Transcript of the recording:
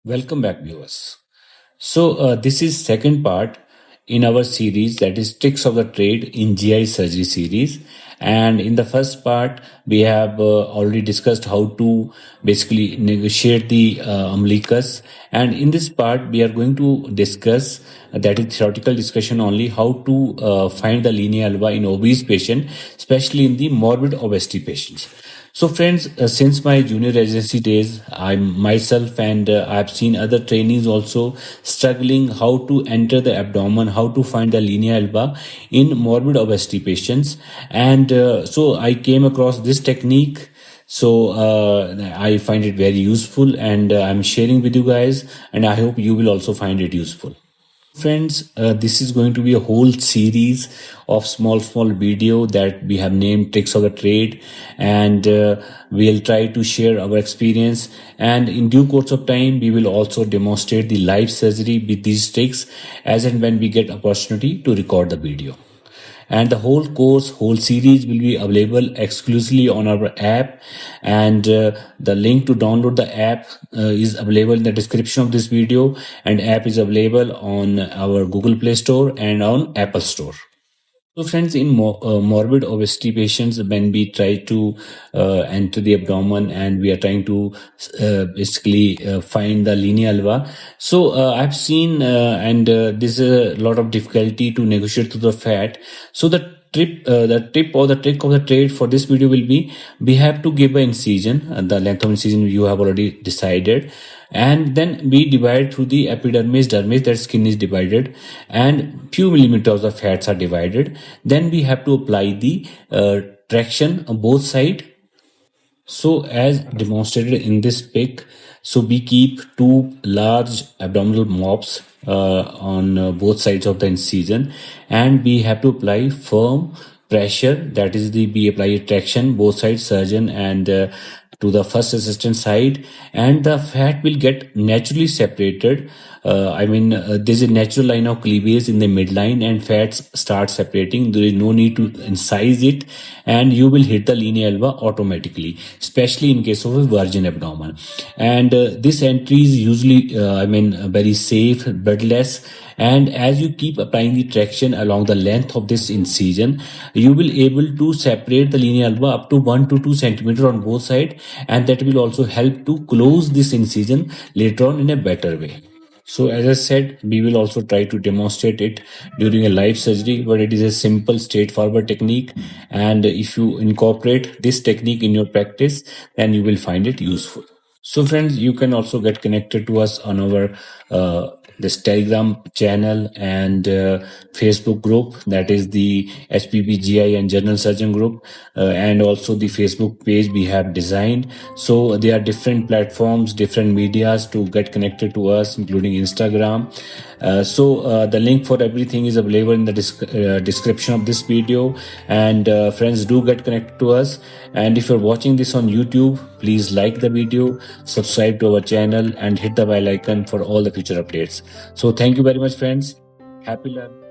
Welcome back, viewers. This is second part in our series, that is Tricks of the Trade in GI Surgery series. And in the first part, we have already discussed how to basically negotiate the umbilicus. And in this part, we are going to discuss, that is theoretical discussion only, how to find the linea alba in obese patient, especially in the morbid obesity patients. So friends, since my junior residency days, I myself and I've seen other trainees also struggling how to enter the abdomen, how to find the linea alba in morbid obesity patients. And so I came across this technique. So I find it very useful, and I'm sharing with you guys, and I hope you will also find it useful. Friends, this is going to be a whole series of small video that we have named Tricks of the Trade, and we'll try to share our experience, and in due course of time we will also demonstrate the live surgery with these tricks as and when we get opportunity to record the video. And the whole series will be available exclusively on our app, and the link to download the app is available in the description of this video, and app is available on our Google Play Store and on Apple Store. So friends, in morbid obesity patients, when we try to enter the abdomen and we are trying to basically find the linea alba, so I've seen there's a lot of difficulty to negotiate through the fat. So the tip or the trick of the trade for this video will be, we have to give an incision, the length of incision you have already decided, and then we divide through the epidermis, dermis, that skin is divided, and few millimeters of fats are divided. Then we have to apply the traction on both sides. So as demonstrated in this pic, so we keep two large abdominal mops on both sides of the incision, and we have to apply firm pressure, that is we apply a traction both sides, surgeon and to the first assistant side, and the fat will get naturally separated. There's a natural line of cleavage in the midline, and fats start separating. There is no need to incise it, and you will hit the linea alba automatically, especially in case of a virgin abdomen. And this entry is usually very safe, bloodless. And as you keep applying the traction along the length of this incision, you will able to separate the linea alba up to 1 to 2 centimeter on both sides, and that will also help to close this incision later on in a better way. So as I said, we will also try to demonstrate it during a live surgery, but it is a simple, straightforward technique. And if you incorporate this technique in your practice, then you will find it useful. So friends, you can also get connected to us on our this Telegram channel and Facebook group, that is the HPP GI and General Surgeon group, and also the Facebook page we have designed. So there are different platforms, different medias to get connected to us, including Instagram. The link for everything is available in the description of this video. And friends, do get connected to us. And if you're watching this on YouTube, please like the video, subscribe to our channel, and hit the bell icon for all the future updates. So thank you very much, friends. Happy learning.